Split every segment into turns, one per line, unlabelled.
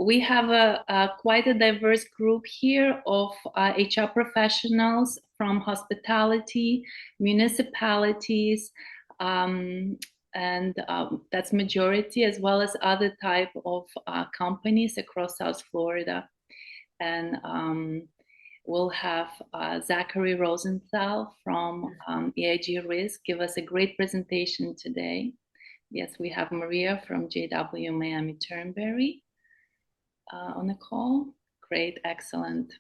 we have a quite a diverse group here of HR professionals from hospitality, municipalities, um, and that's majority, as well as other type of companies across South Florida. And we'll have Zachary Rosenthal from EIG Risk give us a great presentation today. Yes, we have Maria from JW Miami Turnberry on the call. Great, excellent.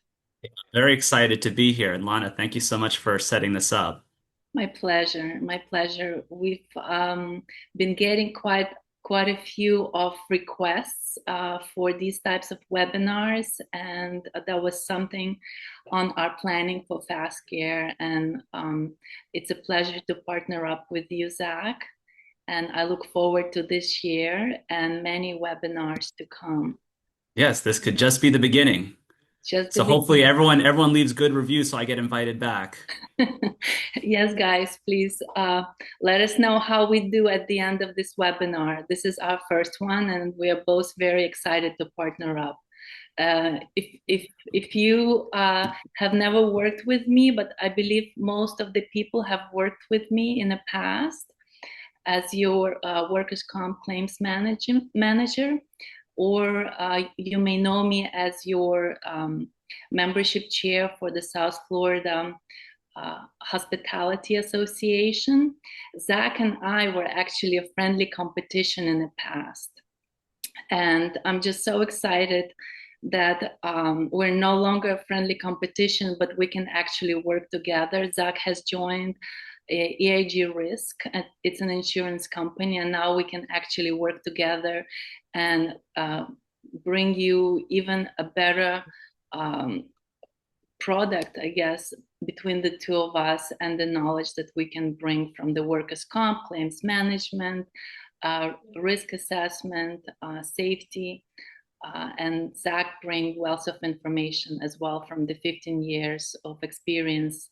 Very excited to be here. And Lana, thank you so much for setting this up.
My pleasure. My pleasure. We've been getting quite a few of requests for these types of webinars, and that was something on our planning for FastCare. And it's a pleasure to partner up with you, Zach. And I look forward to this year and many webinars to come.
Yes, this could just be the beginning.
Just the
So hopefully
beginning.
everyone leaves good reviews so I get invited back.
Yes, guys, please let us know how we do at the end of this webinar. This is our first one, and we are both very excited to partner up. If you have never worked with me, but I believe most of the people have worked with me in the past as your workers' comp claims manager, or you may know me as your membership chair for the South Florida Hospitality Association. Zach and I were actually a friendly competition in the past. And I'm just so excited that we're no longer a friendly competition, but we can actually work together. Zach has joined EIG Risk. It's an insurance company, and now we can actually work together and bring you even a better product, I guess, between the two of us and the knowledge that we can bring from the workers' comp, claims management, risk assessment, safety. And Zach brings wealth of information as well from the 15 years of experience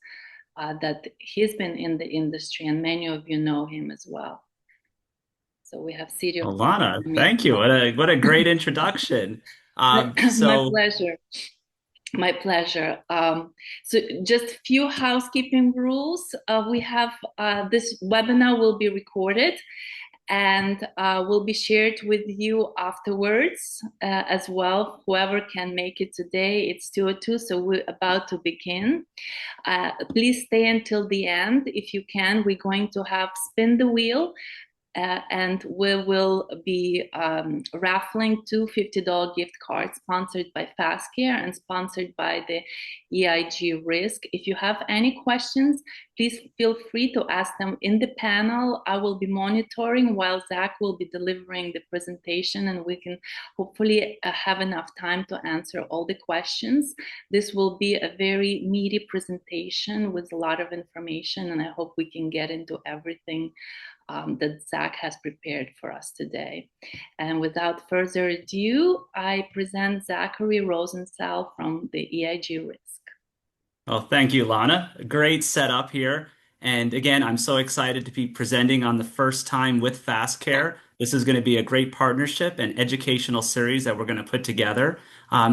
that he's been in the industry, and many of you know him as well. So we have City of
Well, Lana,
Miami.
thank you. What a great introduction.
My
So
pleasure. My pleasure. So just a few housekeeping rules. We have this webinar will be recorded and will be shared with you afterwards as well. Whoever can make it today, it's 2:02, so we're about to begin. Please stay until the end if you can. We're going to have spin the wheel. And we will be raffling two $50 gift cards sponsored by FastCare and sponsored by the EIG Risk. If you have any questions, please feel free to ask them in the panel. I will be monitoring while Zach will be delivering the presentation, and we can hopefully have enough time to answer all the questions. This will be a very meaty presentation with a lot of information, and I hope we can get into everything that Zach has prepared for us today. And without further ado, I present Zachary Rosenthal from the EIG Risk.
well, thank you, Lana. A great setup here. And again, I'm so excited to be presenting on the first time with FastCare. This is going to be a great partnership and educational series that we're going to put together.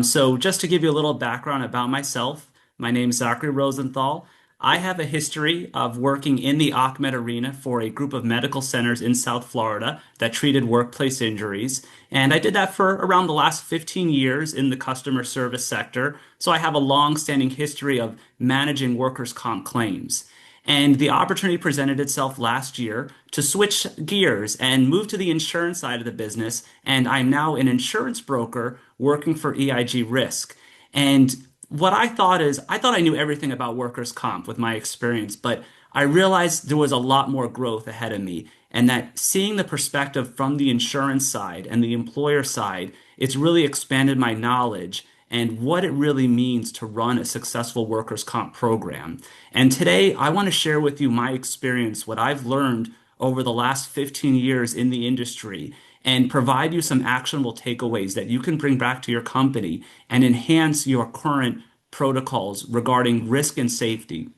So just to give you a little background about myself, my name is Zachary Rosenthal. I have a history of working in the ACMED arena for a group of medical centers in South Florida that treated workplace injuries. And I did that for around the last 15 years in the customer service sector. So I have a long-standing history of managing workers' comp claims. And the opportunity presented itself last year to switch gears and move to the insurance side of the business. And I'm now an insurance broker working for EIG Risk. And what I thought is, I thought I knew everything about workers' comp with my experience, but I realized there was a lot more growth ahead of me, and that seeing the perspective from the insurance side and the employer side, it's really expanded my knowledge and what it really means to run a successful workers' comp program. And today, I want to share with you my experience, what I've learned over the last 15 years in the industry, and provide you some actionable takeaways that you can bring back to your company and enhance your current protocols regarding risk and safety.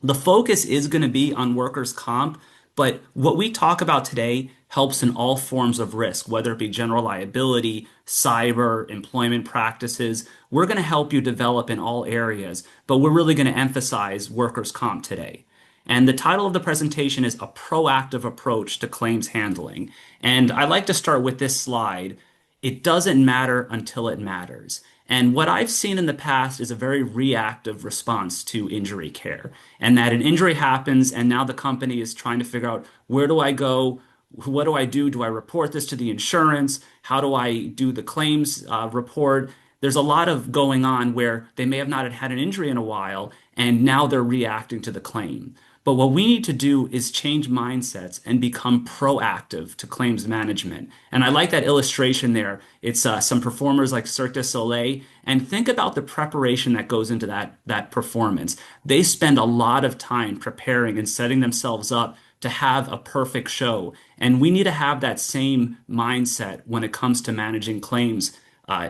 The focus is going to be on workers' comp, but what we talk about today helps in all forms of risk, whether it be general liability, cyber, employment practices. We're going to help you develop in all areas, but we're really going to emphasize workers' comp today. And the title of the presentation is A Proactive Approach to Claims Handling. And I like to start with this slide. It doesn't matter until it matters. And what I've seen in the past is a very reactive response to injury care, and that an injury happens, and now the company is trying to figure out, where do I go? What do I do? Do I report this to the insurance? How do I do the claims report? There's a lot of going on where they may have not had an injury in a while, and now they're reacting to the claim. But what we need to do is change mindsets and become proactive to claims management. And I like that illustration there. It's some performers like Cirque du Soleil. And think about the preparation that goes into that performance. They spend a lot of time preparing and setting themselves up to have a perfect show. And we need to have that same mindset when it comes to managing claims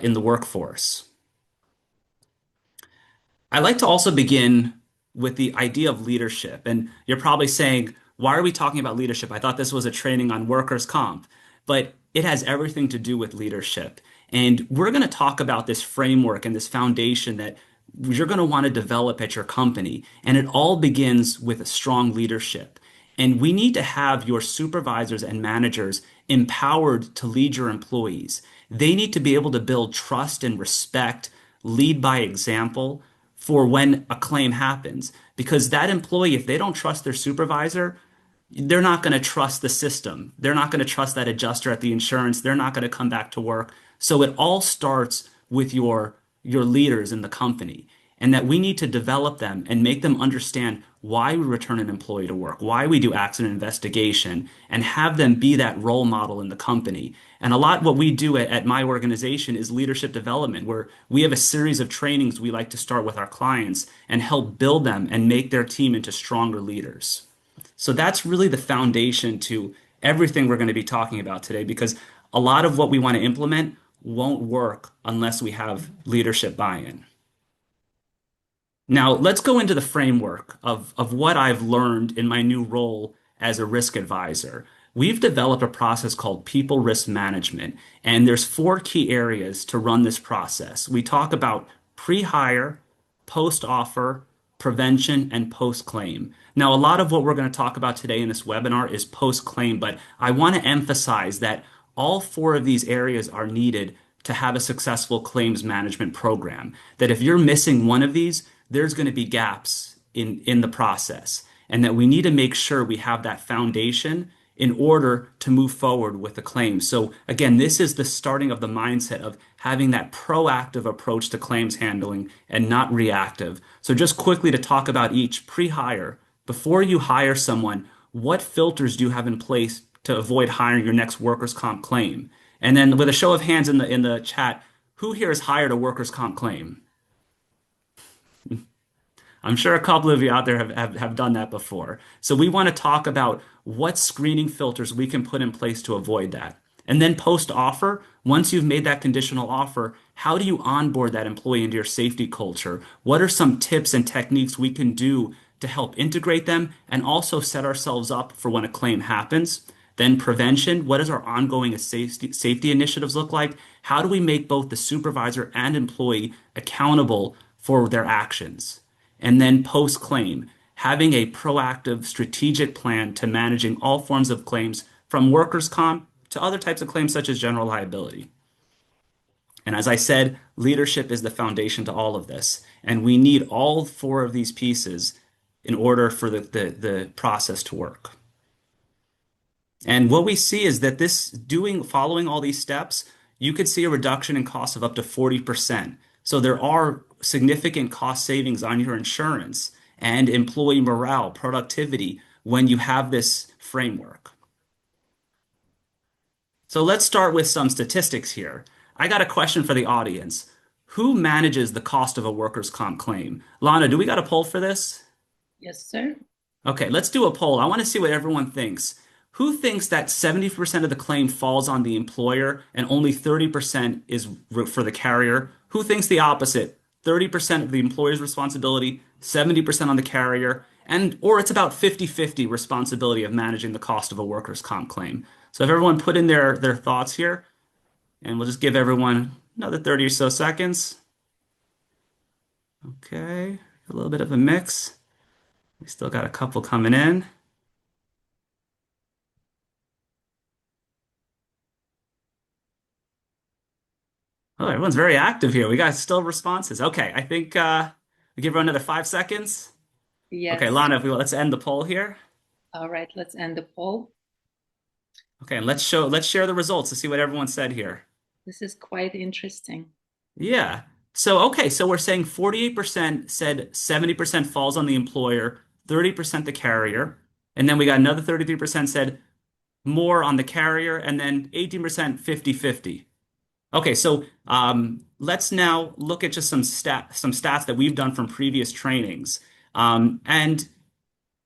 in the workforce. I like to also begin with the idea of leadership. And you're probably saying, why are we talking about leadership? I thought this was a training on workers' comp, but it has everything to do with leadership. And we're going to talk about this framework and this foundation that you're going to want to develop at your company. And it all begins with a strong leadership. And we need to have your supervisors and managers empowered to lead your employees. They need to be able to build trust and respect, lead by example for when a claim happens. Because that employee, if they don't trust their supervisor, they're not going to trust the system. They're not going to trust that adjuster at the insurance. They're not going to come back to work. So it all starts with your leaders in the company, and that we need to develop them and make them understand why we return an employee to work, why we do accident investigation, and have them be that role model in the company. And a lot what we do at my organization is leadership development, where we have a series of trainings we like to start with our clients and help build them and make their team into stronger leaders. So that's really the foundation to everything we're going to be talking about today, because a lot of what we want to implement won't work unless we have leadership buy-in. Now, let's go into the framework of what I've learned in my new role as a risk advisor. We've developed a process called people risk management, and there's four key areas to run this process. We talk about pre-hire, post-offer, prevention, and post-claim. Now, a lot of what we're going to talk about today in this webinar is post-claim, but I want to emphasize that all four of these areas are needed to have a successful claims management program. That if you're missing one of these, there's going to be gaps in the process, and that we need to make sure we have that foundation in order to move forward with the claims. So again, this is the starting of the mindset of having that proactive approach to claims handling and not reactive. So just quickly to talk about each: pre-hire. Before you hire someone, what filters do you have in place to avoid hiring your next workers' comp claim? And then with a show of hands in the chat, who here has hired a workers' comp claim? I'm sure a couple of you out there have done that before. So we want to talk about what screening filters we can put in place to avoid that. And then post-offer, once you've made that conditional offer, how do you onboard that employee into your safety culture? What are some tips and techniques we can do to help integrate them and also set ourselves up for when a claim happens? Then prevention, what does our ongoing safety initiatives look like? How do we make both the supervisor and employee accountable for their actions? And then post-claim, having a proactive strategic plan to managing all forms of claims, from workers' comp to other types of claims such as general liability. And as I said, leadership is the foundation to all of this. And we need all four of these pieces in order for the process to work. And what we see is that following all these steps, you could see a reduction in costs of up to 40%. So there are significant cost savings on your insurance and employee morale, productivity when you have this framework. So let's start with some statistics here. I got a question for the audience. Who manages the cost of a workers' comp claim? Lana, do we got a poll for this?
Yes, sir.
Okay, let's do a poll. I want to see what everyone thinks. Who thinks that 70% of the claim falls on the employer and only 30% is for the carrier? Who thinks the opposite? 30% of the employer's responsibility, 70% on the carrier, or it's about 50-50 responsibility of managing the cost of a workers' comp claim. So if everyone put in their thoughts here, and we'll just give everyone another 30 or so seconds. Okay, a little bit of a mix. We still got a couple coming in. Oh, everyone's very active here. We got still responses. Okay, I think we give everyone another 5 seconds. Okay,
Yes.
Lana, let's end the poll here.
All right, let's end the poll.
Okay, and let's share the results to see what everyone said here.
This is quite interesting.
Yeah. So okay, so we're saying 48% said 70% falls on the employer, 30% the carrier, and then we got another 33% said more on the carrier, and then 18% 50-50. Okay, so let's now look at just some stats that we've done from previous trainings. And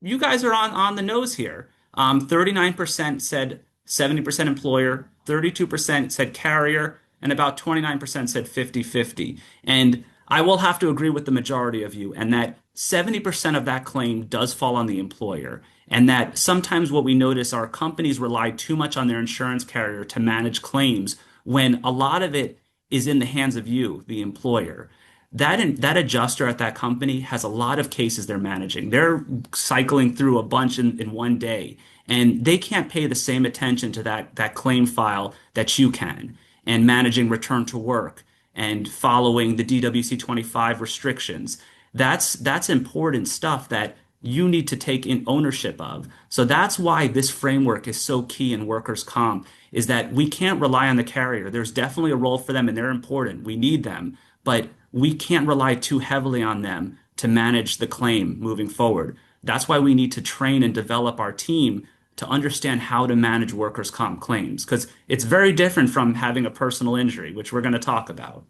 you guys are on the nose here. 39% said 70% employer, 32% said carrier, and about 29% said 50-50. And I will have to agree with the majority of you, and that 70% of that claim does fall on the employer. And that sometimes what we notice are companies rely too much on their insurance carrier to manage claims when a lot of it is in the hands of you, the employer. That adjuster at that company has a lot of cases they're managing. They're cycling through a bunch in one day, and they can't pay the same attention to that claim file that you can, and managing return to work and following the DWC 25 restrictions. That's important stuff that you need to take in ownership of. So that's why this framework is so key in workers' comp, is that we can't rely on the carrier. There's definitely a role for them and they're important. We need them, but we can't rely too heavily on them to manage the claim moving forward. That's why we need to train and develop our team to understand how to manage workers' comp claims, because it's very different from having a personal injury, which we're going to talk about.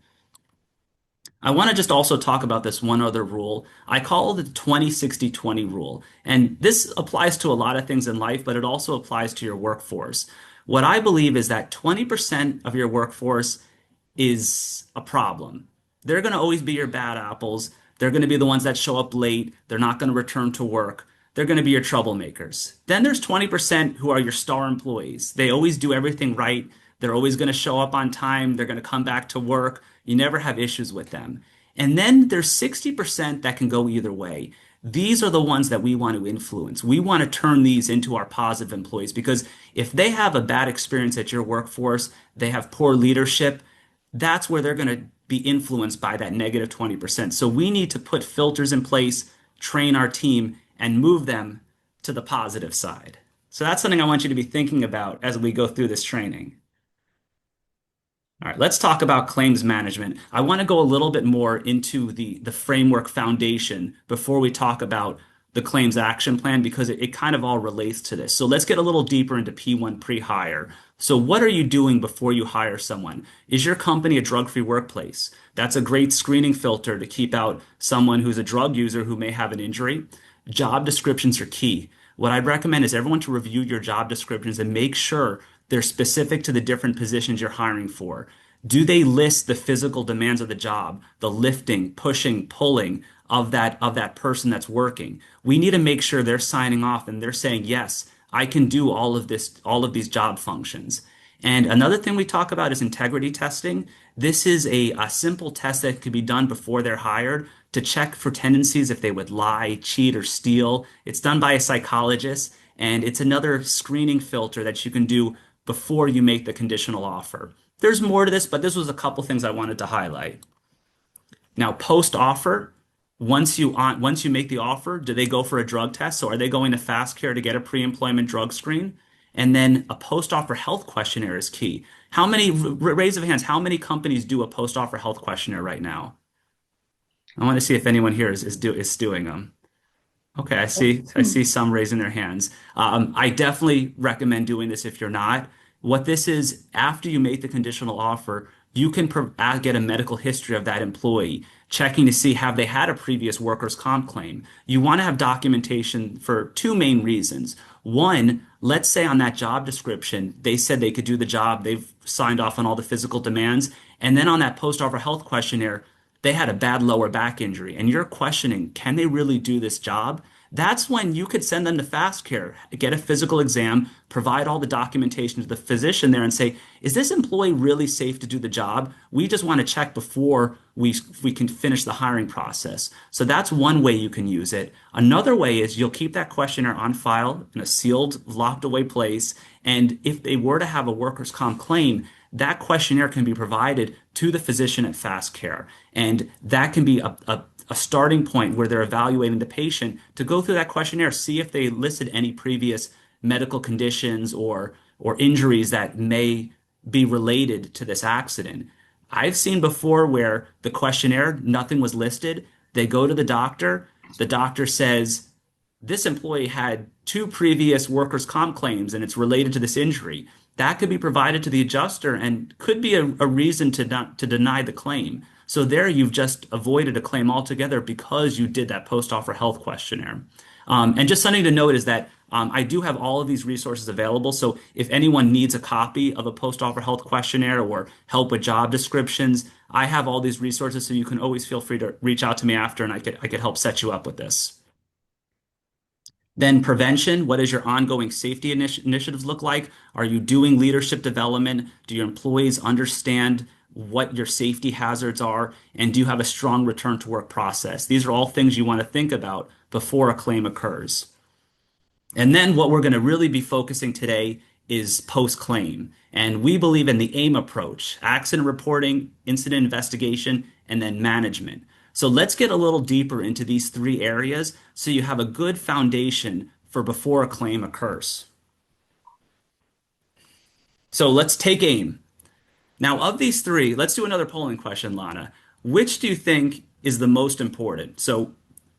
I want to just also talk about this one other rule. I call it the 20-60-20 rule. And this applies to a lot of things in life, but it also applies to your workforce. What I believe is that 20% of your workforce is a problem. They're going to always be your bad apples. They're going to be the ones that show up late. They're not going to return to work. They're going to be your troublemakers. Then there's 20% who are your star employees. They always do everything right. They're always going to show up on time. They're going to come back to work. You never have issues with them. And then there's 60% that can go either way. These are the ones that we want to influence. We want to turn these into our positive employees because if they have a bad experience at your workforce, they have poor leadership, that's where they're going to be influenced by that negative 20%. So we need to put filters in place, train our team, and move them to the positive side. So that's something I want you to be thinking about as we go through this training. All right, let's talk about claims management. I want to go a little bit more into the framework foundation before we talk about the claims action plan because it kind of all relates to this. So let's get a little deeper into P1 pre-hire. So what are you doing before you hire someone? Is your company a drug-free workplace? That's a great screening filter to keep out someone who's a drug user who may have an injury. Job descriptions are key. What I'd recommend is everyone to review your job descriptions and make sure they're specific to the different positions you're hiring for. Do they list the physical demands of the job, the lifting, pushing, pulling of that person that's working? We need to make sure they're signing off and they're saying, yes, I can do all of this, all of these job functions. And another thing we talk about is integrity testing. This is a simple test that could be done before they're hired to check for tendencies if they would lie, cheat, or steal. It's done by a psychologist, and it's another screening filter that you can do before you make the conditional offer. There's more to this, but this was a couple things I wanted to highlight. Now, post-offer, once you make the offer, do they go for a drug test? So are they going to FastCare to get a pre-employment drug screen? And then a post-offer health questionnaire is key. How many, raise of hands, how many companies do a post-offer health questionnaire right now? I want to see if anyone here is doing them. Okay, I see some raising their hands. I definitely recommend doing this if you're not. What this is, after you make the conditional offer, you can get a medical history of that employee, checking to see have they had a previous workers' comp claim. You want to have documentation for two main reasons. One, let's say on that job description, they said they could do the job, they've signed off on all the physical demands, and then on that post-offer health questionnaire, they had a bad lower back injury, and you're questioning, can they really do this job? that's when you could send them to FastCare, get a physical exam, provide all the documentation to the physician there and say, is this employee really safe to do the job? We just want to check before we can finish the hiring process. So that's one way you can use it. Another way is you'll keep that questionnaire on file in a sealed, locked away place. And if they were to have a workers' comp claim, that questionnaire can be provided to the physician at FastCare. And that can be a starting point where they're evaluating the patient to go through that questionnaire, see if they listed any previous medical conditions or injuries that may be related to this accident. I've seen before where the questionnaire, nothing was listed. They go to the doctor says, this employee had two previous workers' comp claims and it's related to this injury. That could be provided to the adjuster and could be a reason to deny the claim. So there you've just avoided a claim altogether because you did that post-offer health questionnaire. And just something to note is that I do have all of these resources available. So if anyone needs a copy of a post-offer health questionnaire or help with job descriptions, I have all these resources. So you can always feel free to reach out to me after and I could help set you up with this. Then prevention, what does your ongoing safety initiatives look like? Are you doing leadership development? Do your employees understand what your safety hazards are? And do you have a strong return to work process? These are all things you want to think about before a claim occurs. And then what we're going to really be focusing today is post-claim. And we believe in the AIM approach, accident reporting, incident investigation, and then management. So let's get a little deeper into these three areas so you have a good foundation for before a claim occurs. So let's take AIM. Now, of these three, let's do another polling question, Lana. Which do you think is the most important? So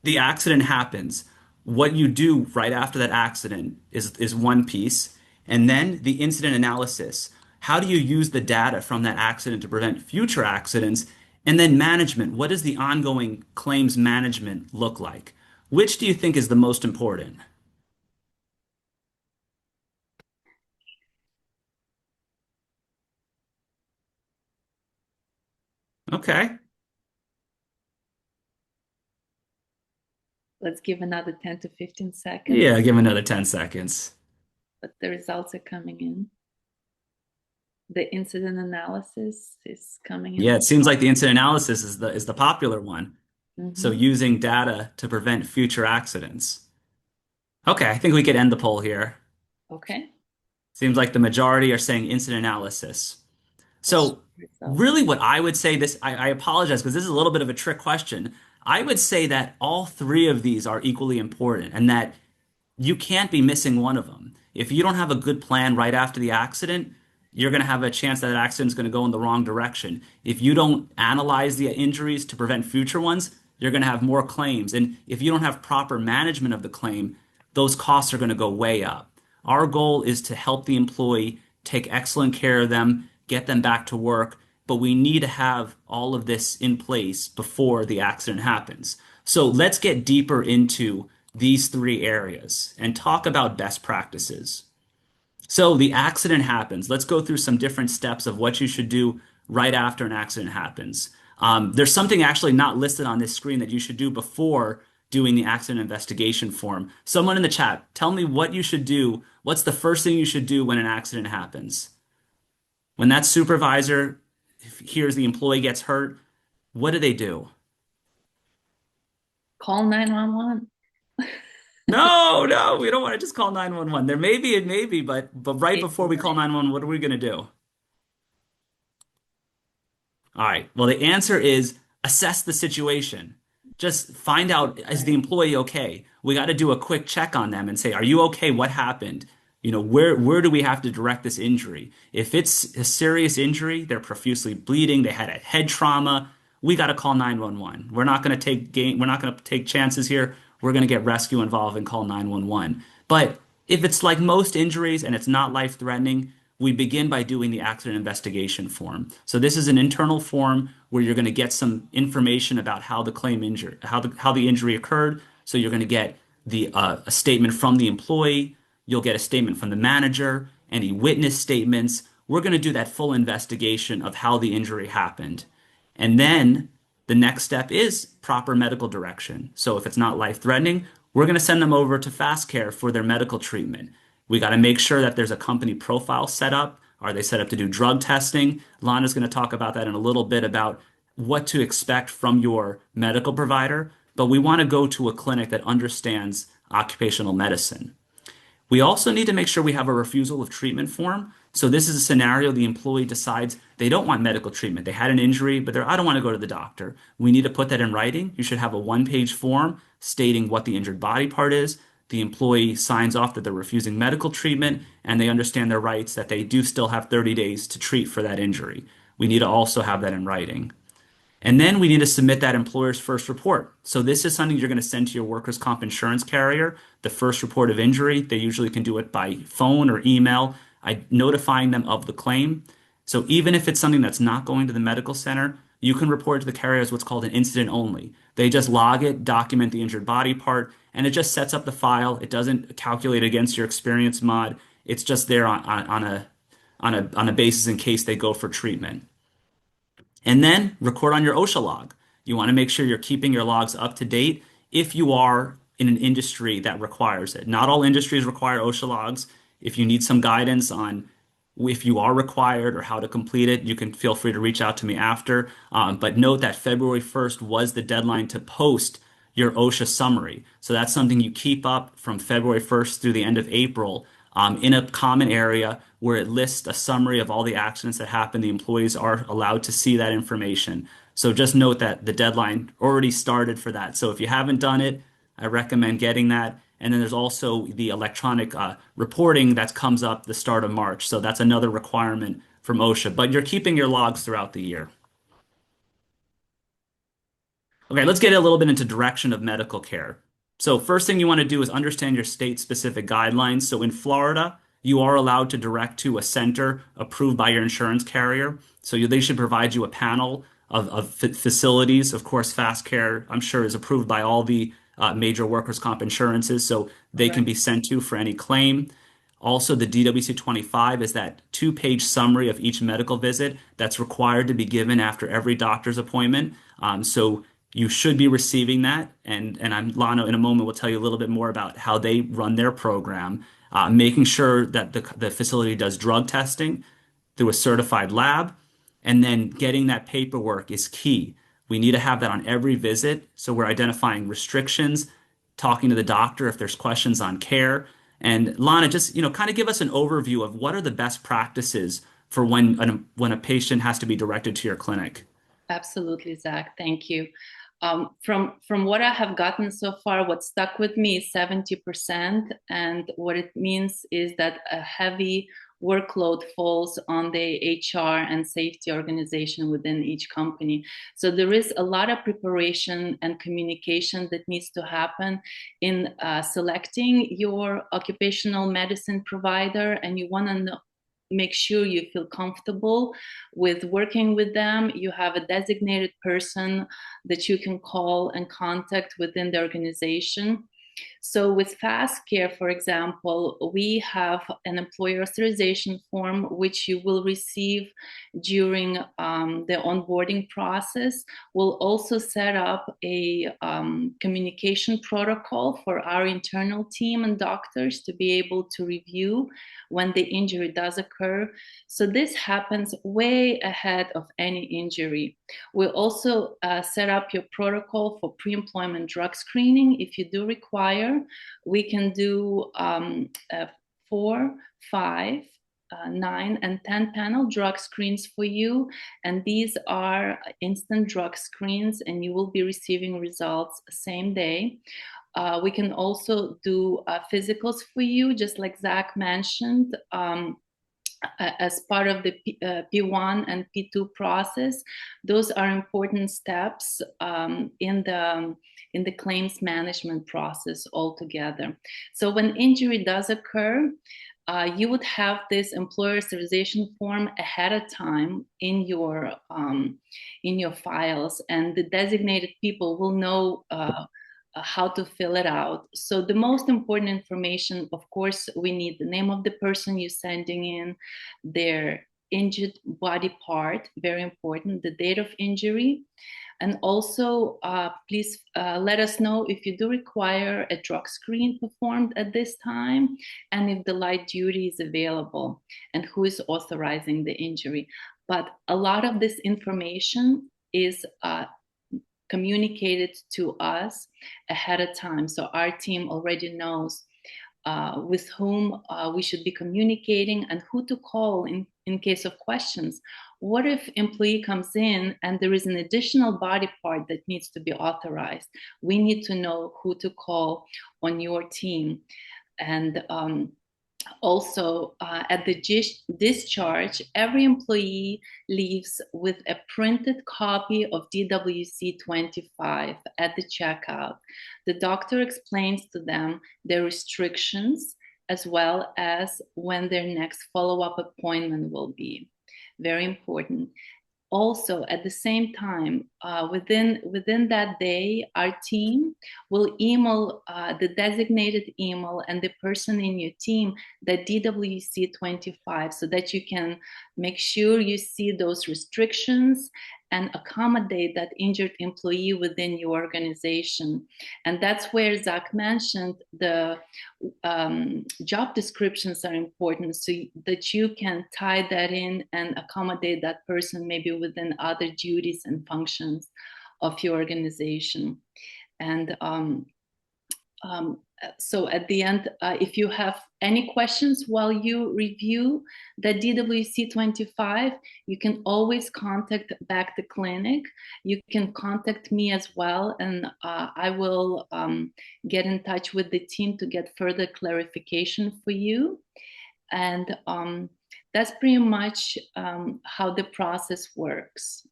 the accident happens. What you do right after that accident is one piece. And then the incident analysis. How do you use the data from that accident to prevent future accidents? And then management. What does the ongoing claims management look like? Which do you think is the most important? Okay.
Let's give another 10 to 15 seconds,
Yeah, give him another 10 seconds.
but the results are coming in. The incident analysis is coming in.
Yeah, it seems like the incident analysis is the popular one. So
Mhm.
using data to prevent future accidents. Okay, I think we could end the poll here.
Okay,
Seems like the majority are saying incident analysis.
let's
So
check results.
really what I would say this, I apologize because this is a little bit of a trick question. I would say that all three of these are equally important and that you can't be missing one of them. If you don't have a good plan right after the accident, you're going to have a chance that accident is going to go in the wrong direction. If you don't analyze the injuries to prevent future ones, you're going to have more claims. And if you don't have proper management of the claim, those costs are going to go way up. Our goal is to help the employee, take excellent care of them, get them back to work, but we need to have all of this in place before the accident happens. So let's get deeper into these three areas and talk about best practices. So the accident happens. Let's go through some different steps of what you should do right after an accident happens. There's something actually not listed on this screen that you should do before doing the accident investigation form. Someone in the chat, tell me what you should do. What's the first thing you should do when an accident happens? When that supervisor hears the employee gets hurt, what do they do?
Call 911.
No, no, we don't want to just call 911. There may be it may be, but right
It-
before we call 911, what are we going to do? All right. Well, the answer is assess the situation. Just find out, is the employee okay? We got to do a quick check on them and say, are you okay? What happened? Where do we have to direct this injury? If it's a serious injury, they're profusely bleeding, they had a head trauma, we got to call 911. We're not going to take chances here. We're going to get rescue involved and call 911. But if it's like most injuries and it's not life-threatening, we begin by doing the accident investigation form. So this is an internal form where you're going to get some information about how the claim injured, how the injury occurred. So you're going to get a statement from the employee, you'll get a statement from the manager, any witness statements. We're going to do that full investigation of how the injury happened. And then the next step is proper medical direction. So if it's not life-threatening, we're going to send them over to FastCare for their medical treatment. We got to make sure that there's a company profile set up. Are they set up to do drug testing? Lana's going to talk about that in a little bit about what to expect from your medical provider. But we want to go to a clinic that understands occupational medicine. We also need to make sure we have a refusal of treatment form. So this is a scenario the employee decides they don't want medical treatment. They had an injury, but I don't want to go to the doctor. We need to put that in writing. You should have a one-page form stating what the injured body part is. The employee signs off that they're refusing medical treatment and they understand their rights that they do still have 30 days to treat for that injury. We need to also have that in writing. And then we need to submit that employer's first report. So this is something you're going to send to your workers' comp insurance carrier, the first report of injury. They usually can do it by phone or email, notifying them of the claim. So even if it's something that's not going to the medical center, you can report to the carrier as what's called an incident only. They just log it, document the injured body part, and it just sets up the file. It doesn't calculate against your experience mod. It's just there on a basis in case they go for treatment. And then record on your OSHA log. You want to make sure you're keeping your logs up to date if you are in an industry that requires it. Not all industries require OSHA logs. If you need some guidance on if you are required or how to complete it, you can feel free to reach out to me after. But note that February 1st was the deadline to post your OSHA summary. So that's something you keep up from February 1st through the end of April in a common area where it lists a summary of all the accidents that happened. The employees are allowed to see that information. So just note that the deadline already started for that. So if you haven't done it, I recommend getting that. And then there's also the electronic reporting that comes up the start of March. So that's another requirement from OSHA, but you're keeping your logs throughout the year. Okay, let's get a little bit into direction of medical care. So first thing you want to do is understand your state-specific guidelines. So in Florida, you are allowed to direct to a center approved by your insurance carrier. So they should provide you a panel of facilities. Of course, FastCare, I'm sure, is approved by all the major workers' comp insurances, so they can be sent to for any claim. Also, the DWC 25 is that two-page summary of each medical visit that's required to be given after every doctor's appointment. So you should be receiving that. And Lana, in a moment, will tell you a little bit more about how they run their program, making sure that the facility does drug testing through a certified lab, and then getting that paperwork is key. We need to have that on every visit. So we're identifying restrictions, talking to the doctor if there's questions on care. And Lana, just kind of give us an overview of what are the best practices for when a patient has to be directed to your clinic.
Absolutely, Zach. Thank you. From what I have gotten so far, what stuck with me is 70%, and what it means is that a heavy workload falls on the HR and safety organization within each company. So there is a lot of preparation and communication that needs to happen in selecting your occupational medicine provider, and you want to make sure you feel comfortable with working with them. You have a designated person that you can call and contact within the organization. So with FastCare, for example, we have an employer authorization form, which you will receive during the onboarding process. We'll also set up a communication protocol for our internal team and doctors to be able to review when the injury does occur. So this happens way ahead of any injury. We'll also set up your protocol for pre-employment drug screening. If you do require, we can do 4, 5, 9, and 10 panel drug screens for you. And these are instant drug screens, and you will be receiving results same day. We can also do physicals for you, just like Zach mentioned. As part of the P1 and P2 process. Those are important steps in the claims management process altogether. So when injury does occur, you would have this employer authorization form ahead of time in your files, and the designated people will know how to fill it out. So the most important information, of course, we need the name of the person you're sending in, their injured body part, very important, the date of injury, And also, please let us know if you do require a drug screen performed at this time, and if the light duty is available, and who is authorizing the injury. But a lot of this information is communicated to us ahead of time. So our team already knows with whom we should be communicating and who to call in case of questions. What if employee comes in and there is an additional body part that needs to be authorized? We need to know who to call on your team. And also, at the discharge, every employee leaves with a printed copy of DWC 25 at the checkout. The doctor explains to them their restrictions as well as when their next follow-up appointment will be. Very important. Also, at the same time, within that day, our team will email the designated email and the person in your team the DWC 25, so that you can make sure you see those restrictions and accommodate that injured employee within your organization. And that's where Zach mentioned the job descriptions are important, so that you can tie that in and accommodate that person maybe within other duties and functions of your organization. And so at the end, if you have any questions while you review the DWC 25, you can always contact back the clinic. You can contact me as well, and I will get in touch with the team to get further clarification for you. And that's pretty much how the process works.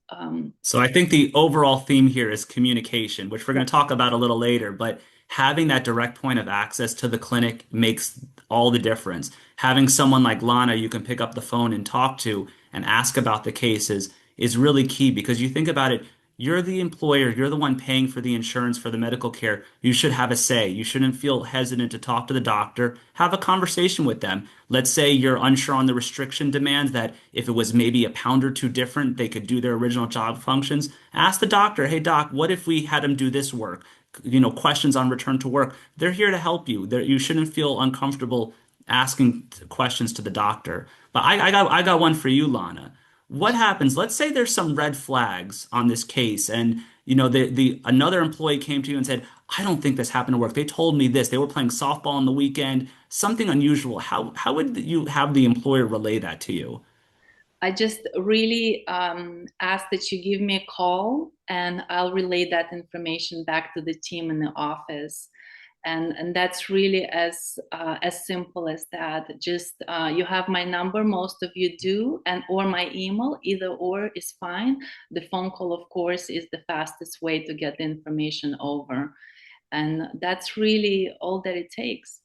So I think the overall theme here is communication, which we're going to talk about a little later, but having that direct point of access to the clinic makes all the difference. Having someone like Lana you can pick up the phone and talk to and ask about the cases is really key, because you think about it, you're the employer, you're the one paying for the insurance for the medical care. You should have a say. You shouldn't feel hesitant to talk to the doctor. Have a conversation with them. Let's say you're unsure on the restriction demands, that if it was maybe a pound or two different, they could do their original job functions. Ask the doctor, hey doc, what if we had him do this work? Questions on return to work. They're here to help you. You shouldn't feel uncomfortable asking questions to the doctor. But I got one for you, Lana. What happens? Let's say there's some red flags on this case, and the another employee came to you and said, "I don't think this happened at work. They told me this. They were playing softball on the weekend. Something unusual." How would you have the employer relay that to you?
I just really ask that you give me a call, and I'll relay that information back to the team in the office. And that's really as simple as that. Just you have my number, most of you do, and or my email. Either or is fine. The phone call, of course, is the fastest way to get the information over, and that's really all that it takes.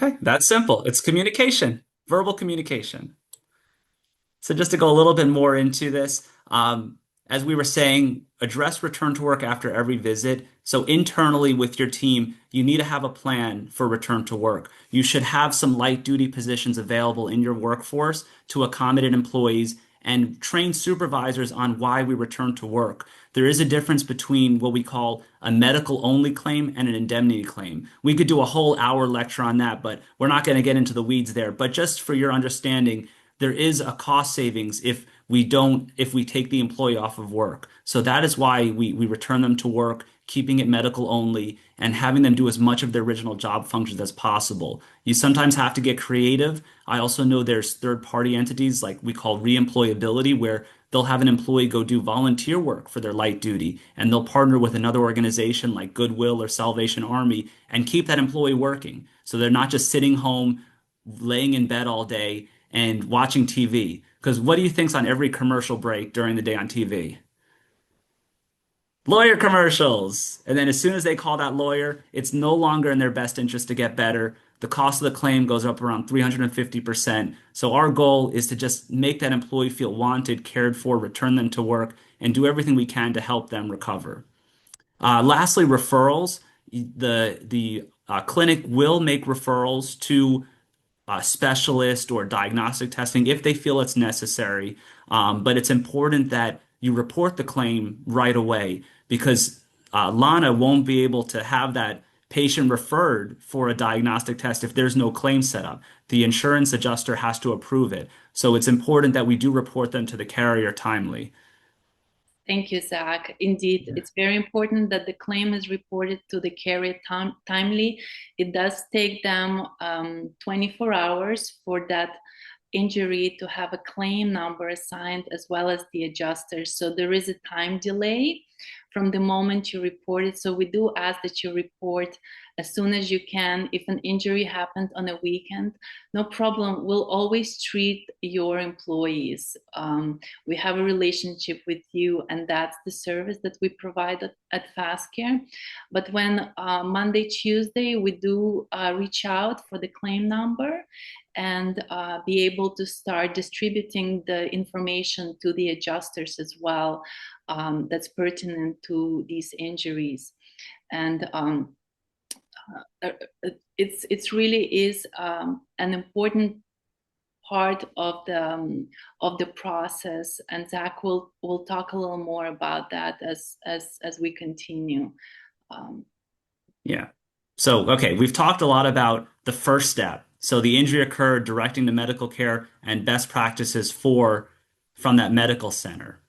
Okay, that's simple. It's communication, verbal communication. So just to go a little bit more into this, as we were saying, address return to work after every visit. So internally with your team, you need to have a plan for return to work. You should have some light duty positions available in your workforce to accommodate employees, and train supervisors on why we return to work. There is a difference between what we call a medical only claim and an indemnity claim. We could do a whole hour lecture on that, but we're not going to get into the weeds there. But just for your understanding, there is a cost savings if we take the employee off of work. So that is why we return them to work, keeping it medical only, and having them do as much of their original job functions as possible. You sometimes have to get creative. I also know there's third-party entities like we call reemployability, where they'll have an employee go do volunteer work for their light duty, and they'll partner with another organization like Goodwill or Salvation Army and keep that employee working. So they're not just sitting home, laying in bed all day and watching TV. Because what do you think's on every commercial break during the day on TV? Lawyer commercials. And then as soon as they call that lawyer, it's no longer in their best interest to get better. The cost of the claim goes up around 350%. So our goal is to just make that employee feel wanted, cared for, return them to work, and do everything we can to help them recover. Lastly, referrals. The clinic will make referrals to specialist or diagnostic testing if they feel it's necessary. But it's important that you report the claim right away because Lana won't be able to have that patient referred for a diagnostic test if there's no claim set up. The insurance adjuster has to approve it. So it's important that we do report them to the carrier timely.
Thank you, Zach. Indeed, it's very important that the claim is reported to the carrier timely. It does take them 24 hours for that injury to have a claim number assigned as well as the adjuster. So there is a time delay from the moment you report it. So we do ask that you report as soon as you can. If an injury happened on a weekend, no problem. We'll always treat your employees. We have a relationship with you, and that's the service that we provide at FastCare. But when Monday, Tuesday, we do reach out for the claim number and be able to start distributing the information to the adjusters as well, that's pertinent to these injuries. And it's really is an important part of the process, and Zach will talk a little more about that as we continue.
Yeah. So, okay, we've talked a lot about the first step. So the injury occurred, directing to medical care and best practices from that medical center.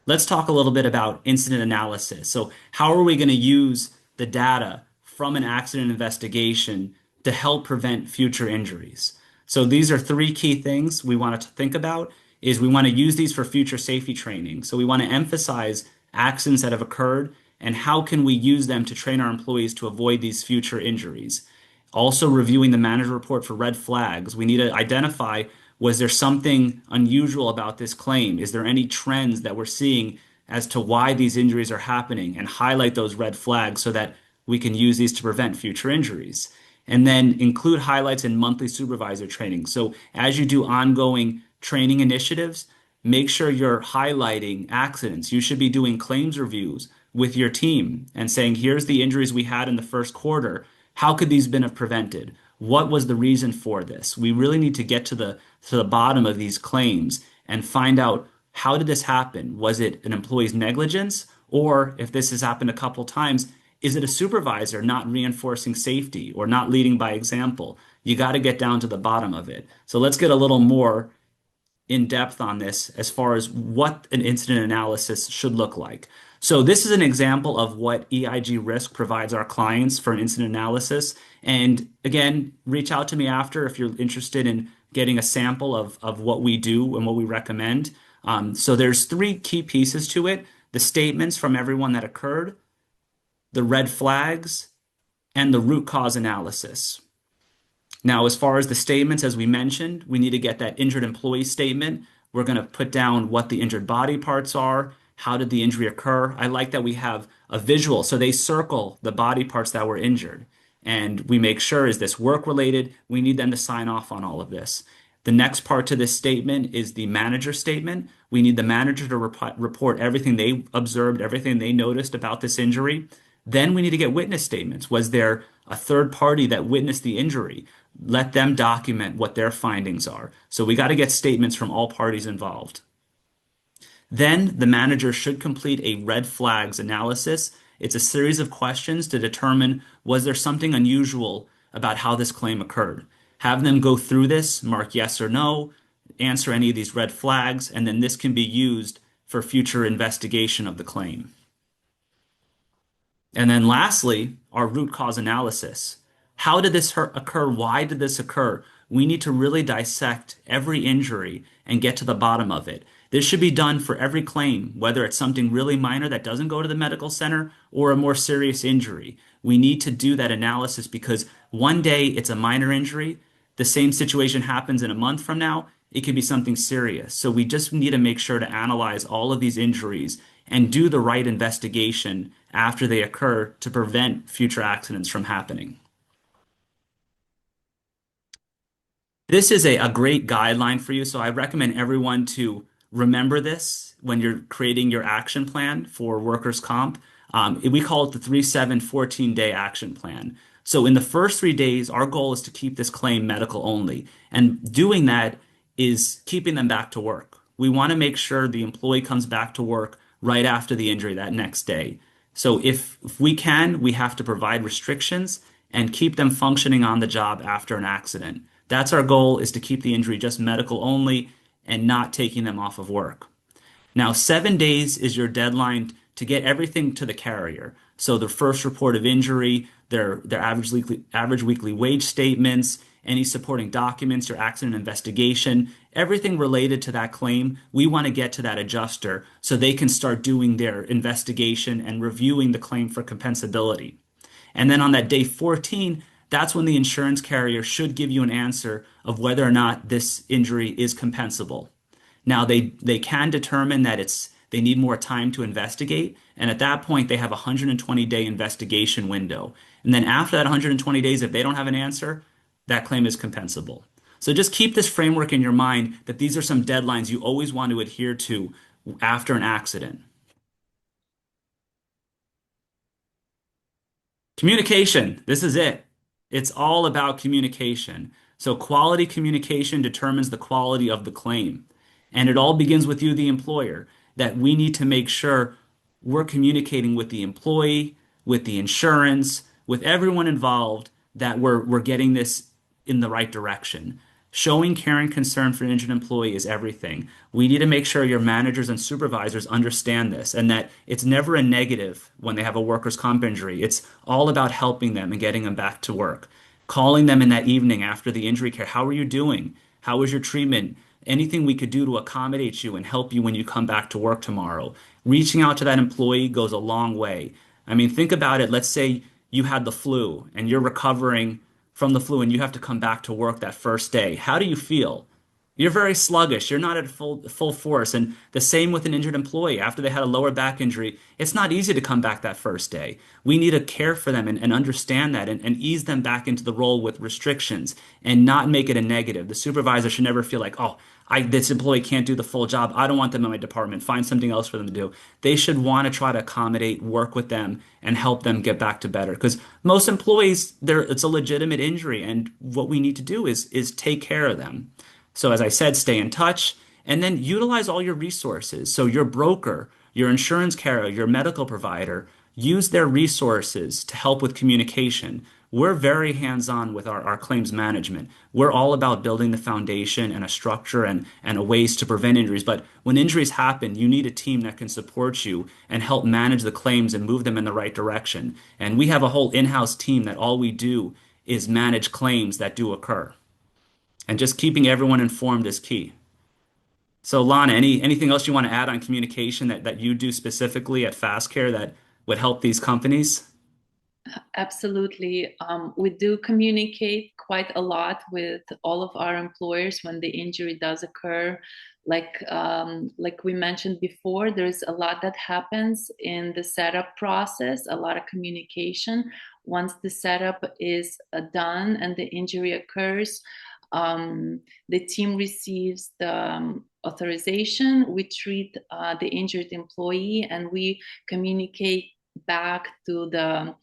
Let's talk a little bit about incident analysis. So how are we going to use the data from an accident investigation to help prevent future injuries? So these are three key things we want to think about is we want to use these for future safety training. So we want to emphasize accidents that have occurred and how can we use them to train our employees to avoid these future injuries. Also reviewing the manager report for red flags. We need to identify, was there something unusual about this claim? Is there any trends that we're seeing as to why these injuries are happening and highlight those red flags so that we can use these to prevent future injuries? And then include highlights in monthly supervisor training. So as you do ongoing training initiatives, make sure you're highlighting accidents. You should be doing claims reviews with your team and saying, here's the injuries we had in the first quarter. How could these been prevented? What was the reason for this? We really need to get to the bottom of these claims and find out, how did this happen? Was it an employee's negligence? Or if this has happened a couple times, is it a supervisor not reinforcing safety or not leading by example? You got to get down to the bottom of it. So let's get a little more in depth on this as far as what an incident analysis should look like. So this is an example of what EIG Risk provides our clients for an incident analysis. And again, reach out to me after if you're interested in getting a sample of what we do and what we recommend. So there's three key pieces to it: the statements from everyone that occurred, the red flags, and the root cause analysis. Now, as far as the statements, as we mentioned, we need to get that injured employee statement. We're going to put down what the injured body parts are. How did the injury occur? I like that we have a visual. So they circle the body parts that were injured. And we make sure, is this work related? We need them to sign off on all of this. The next part to this statement is the manager statement. We need the manager to report everything they observed, everything they noticed about this injury. Then we need to get witness statements. Was there a third party that witnessed the injury? Let them document what their findings are. So we got to get statements from all parties involved. Then the manager should complete a red flags analysis. It's a series of questions to determine, was there something unusual about how this claim occurred? Have them go through this, mark yes or no, answer any of these red flags, and then this can be used for future investigation of the claim. And then lastly, our root cause analysis. How did this occur? Why did this occur? We need to really dissect every injury and get to the bottom of it. This should be done for every claim, whether it's something really minor that doesn't go to the medical center or a more serious injury. We need to do that analysis because one day it's a minor injury. The same situation happens in a month from now. It could be something serious. So we just need to make sure to analyze all of these injuries and do the right investigation after they occur to prevent future accidents from happening. This is a great guideline for you, so I recommend everyone to remember this when you're creating your action plan for workers' comp. We call it the 3-7-14-day action plan. So in the first 3 days, our goal is to keep this claim medical only. And doing that is keeping them back to work. We want to make sure the employee comes back to work right after the injury that next day. So if we can, we have to provide restrictions and keep them functioning on the job after an accident. That's our goal, is to keep the injury just medical only and not taking them off of work. Now, 7 days is your deadline to get everything to the carrier. So the first report of injury, their average weekly wage statements, any supporting documents, your accident investigation, everything related to that claim, we want to get to that adjuster so they can start doing their investigation and reviewing the claim for compensability. And then on that day 14, that's when the insurance carrier should give you an answer of whether or not this injury is compensable. Now they can determine that they need more time to investigate, and at that point they have a 120-day investigation window. And then after that 120 days, if they don't have an answer, that claim is compensable. So just keep this framework in your mind that these are some deadlines you always want to adhere to after an accident. Communication. This is it. It's all about communication. So quality communication determines the quality of the claim. And it all begins with you, the employer, that we need to make sure we're communicating with the employee, with the insurance, with everyone involved, that we're getting this in the right direction. Showing care and concern for an injured employee is everything. We need to make sure your managers and supervisors understand this and that it's never a negative when they have a workers' comp injury. It's all about helping them and getting them back to work. Calling them in that evening after the injury care. How are you doing? How was your treatment? Anything we could do to accommodate you and help you when you come back to work tomorrow. Reaching out to that employee goes a long way. I mean, think about it. Let's say you had the flu and you're recovering from the flu and you have to come back to work that first day. How do you feel? You're very sluggish. You're not at full force. And the same with an injured employee. After they had a lower back injury, it's not easy to come back that first day. We need to care for them and understand that and ease them back into the role with restrictions and not make it a negative. The supervisor should never feel like, oh, this employee can't do the full job. I don't want them in my department. Find something else for them to do. They should want to try to accommodate, work with them, and help them get back to better. Because most employees, it's a legitimate injury, and what we need to do is take care of them. So as I said, stay in touch and then utilize all your resources. So your broker, your insurance carrier, your medical provider, use their resources to help with communication. We're very hands-on with our claims management. We're all about building the foundation and a structure and a ways to prevent injuries. But when injuries happen, you need a team that can support you and help manage the claims and move them in the right direction. And we have a whole in-house team that all we do is manage claims that do occur. And just keeping everyone informed is key. So, Lana, anything else you want to add on communication that you do specifically at FastCare that would help these companies?
Absolutely. We do communicate quite a lot with all of our employers when the injury does occur. Like we mentioned before, there's a lot that happens in the setup process, a lot of communication. Once the setup is done and the injury occurs, the team receives the authorization. We treat the injured employee and we communicate back to the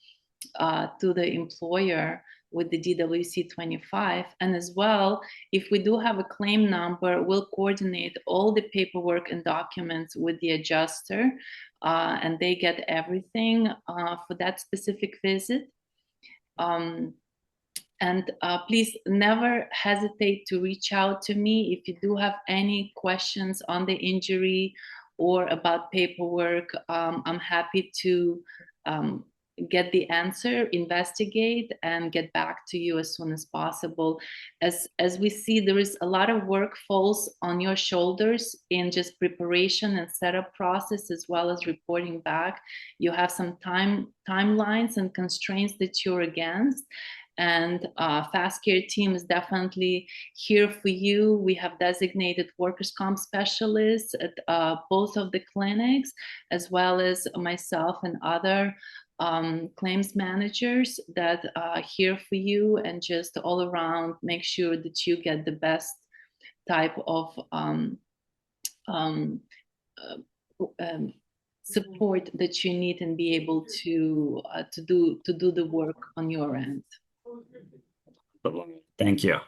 employer with the DWC 25. And as well, if we do have a claim number, we'll coordinate all the paperwork and documents with the adjuster, and they get everything for that specific visit. And please never hesitate to reach out to me if you do have any questions on the injury or about paperwork. I'm happy to get the answer, investigate, and get back to you as soon as possible. As we see, there is a lot of work falls on your shoulders in just preparation and setup process, as well as reporting back. You have some timelines and constraints that you're against. And FastCare team is definitely here for you. We have designated workers' comp specialists at both of the clinics, as well as myself and other claims managers that are here for you and just all around make sure that you get the best type of um, support that you need and be able to do the work on your end.
Thank you.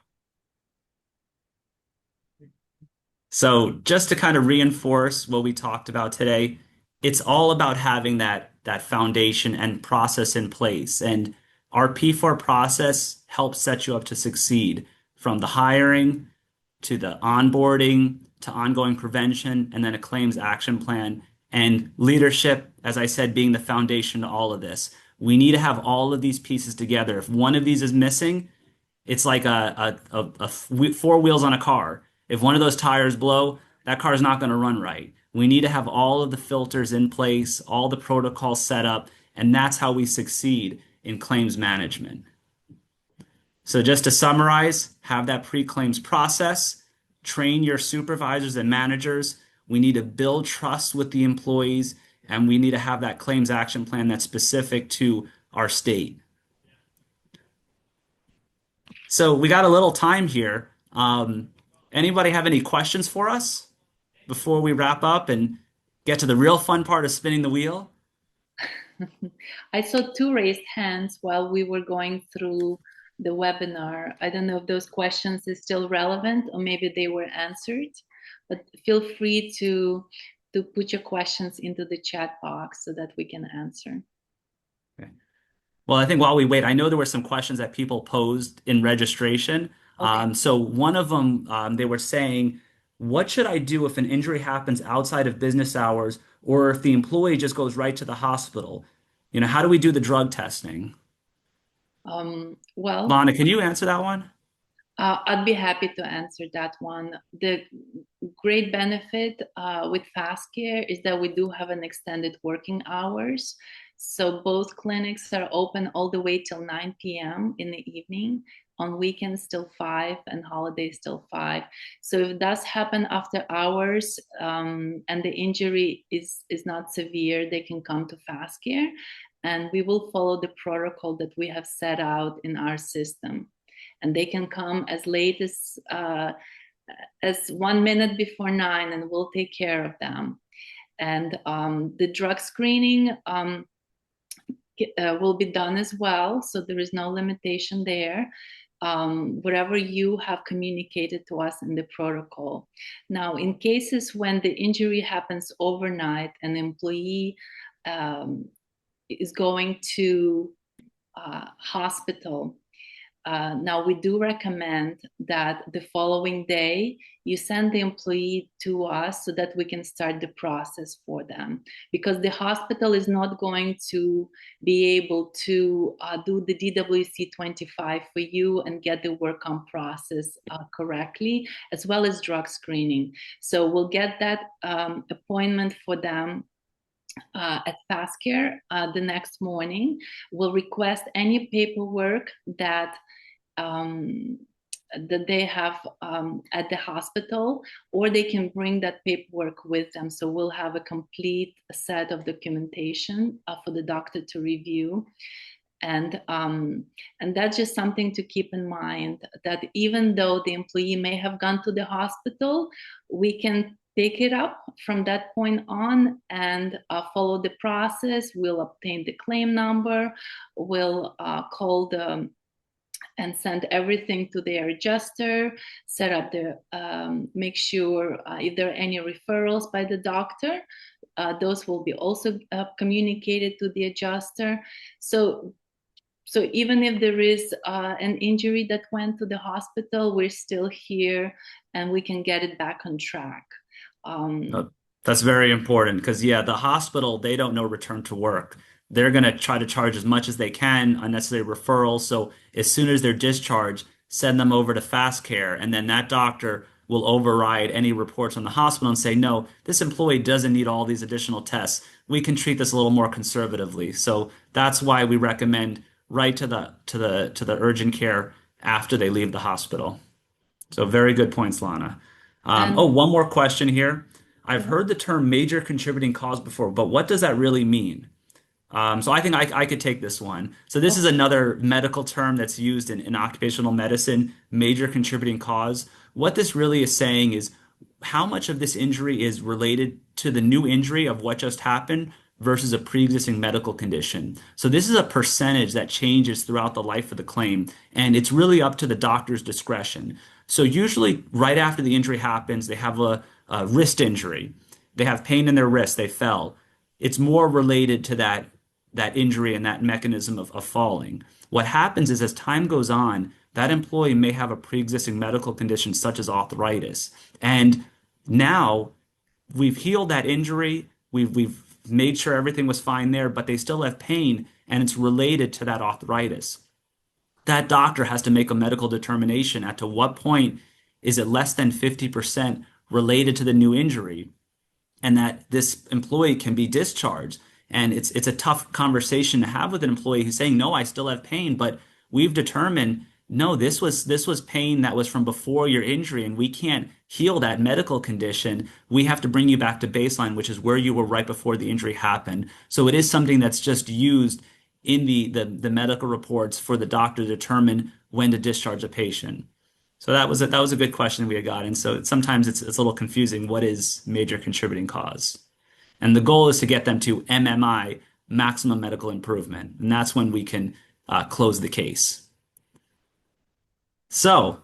So just to kind of reinforce what we talked about today, it's all about having that foundation and process in place. And our P4 process helps set you up to succeed from the hiring to the onboarding to ongoing prevention and then a claims action plan and leadership, as I said, being the foundation to all of this. We need to have all of these pieces together. If one of these is missing, it's like four wheels on a car. If one of those tires blow, that car is not going to run right. We need to have all of the filters in place, all the protocols set up, and that's how we succeed in claims management. So just to summarize, have that pre-claims process, train your supervisors and managers. We need to build trust with the employees, and we need to have that claims action plan that's specific to our state. So we got a little time here. Anybody have any questions for us before we wrap up and get to the real fun part of spinning the wheel?
I saw two raised hands while we were going through the webinar. I don't know if those questions is still relevant or maybe they were answered, but feel free to put your questions into the chat box so that we can answer.
Okay. Well, I think while we wait, I know there were some questions that people posed in registration.
Okay.
So one of them, they were saying, what should I do if an injury happens outside of business hours or if the employee just goes right to the hospital? How do we do the drug testing?
Well,
Lana, can you answer that one?
I'd be happy to answer that one. The great benefit with FastCare is that we do have an extended working hours. So both clinics are open all the way till 9 p.m. in the evening. On weekends till 5 and holidays till 5. So if it does happen after hours and the injury is not severe, they can come to FastCare and we will follow the protocol that we have set out in our system. And they can come as late as 1 minute before 9 and we'll take care of them. And the drug screening will be done as well. So there is no limitation there. Whatever you have communicated to us in the protocol. Now, in cases when the injury happens overnight, an employee is going to hospital. Now, we do recommend that the following day you send the employee to us so that we can start the process for them, because the hospital is not going to be able to do the DWC 25 for you and get the work on process correctly, as well as drug screening. So we'll get that appointment for them at FastCare the next morning. We'll request any paperwork that they have at the hospital, or they can bring that paperwork with them. So we'll have a complete set of documentation for the doctor to review. And that's just something to keep in mind, that even though the employee may have gone to the hospital, we can pick it up from that point on and follow the process. We'll obtain the claim number, we'll call and send everything to their adjuster, set up make sure if there are any referrals by the doctor, those will be also communicated to the adjuster. So even if there is an injury that went to the hospital, we're still here and we can get it back on track.
That's very important because, yeah, the hospital, they don't know return to work. They're going to try to charge as much as they can, unnecessary referrals. So as soon as they're discharged, send them over to FastCare, and then that doctor will override any reports on the hospital and say, no, this employee doesn't need all these additional tests. We can treat this a little more conservatively. So that's why we recommend right to the urgent care after they leave the hospital. So very good points, Lana. One more question here. I've heard the term major contributing cause before, but what does that really mean? So I think I could take this one. So this is another medical term that's used in occupational medicine, major contributing cause. What this really is saying is how much of this injury is related to the new injury of what just happened versus a pre-existing medical condition. So this is a percentage that changes throughout the life of the claim, and it's really up to the doctor's discretion. So usually right after the injury happens, they have a wrist injury. They have pain in their wrist, they fell. it's more related to that injury and that mechanism of falling. What happens is as time goes on, that employee may have a pre-existing medical condition such as arthritis. And now we've healed that injury, we've made sure everything was fine there, but they still have pain and it's related to that arthritis. That doctor has to make a medical determination at to what point is it less than 50% related to the new injury and that this employee can be discharged. And it's a tough conversation to have with an employee who's saying, no, I still have pain, but we've determined, no, this was pain that was from before your injury, and we can't heal that medical condition. We have to bring you back to baseline, which is where you were right before the injury happened. So it is something that's just used in the medical reports for the doctor to determine when to discharge a patient. So that was a good question we had got. And so sometimes it's a little confusing. What is major contributing cause? And the goal is to get them to MMI, maximum medical improvement. And that's when we can close the case. So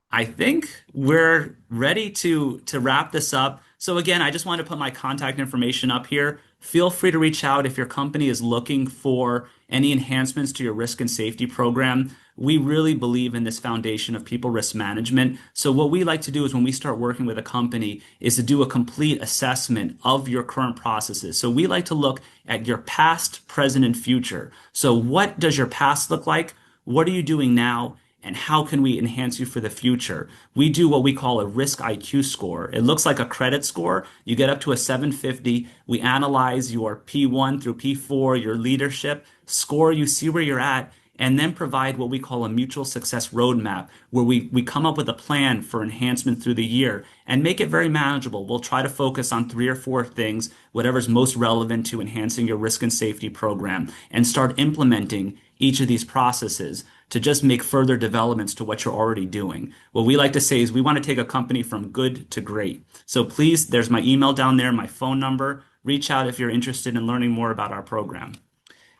I think we're ready to wrap this up. So again, I just want to put my contact information up here. Feel free to reach out if your company is looking for any enhancements to your risk and safety program. We really believe in this foundation of people risk management. So what we like to do is when we start working with a company is to do a complete assessment of your current processes. So we like to look at your past, present, and future. So what does your past look like? What are you doing now? And how can we enhance you for the future? We do what we call a risk IQ score. It looks like a credit score. You get up to a 750. We analyze your P1 through P4, your leadership, score you, see where you're at, and then provide what we call a mutual success roadmap, where we come up with a plan for enhancement through the year and make it very manageable. We'll try to focus on 3 or 4 things, whatever's most relevant to enhancing your risk and safety program, and start implementing each of these processes to just make further developments to what you're already doing. What we like to say is we want to take a company from good to great. So please, there's my email down there, my phone number. Reach out if you're interested in learning more about our program.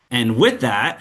And with that,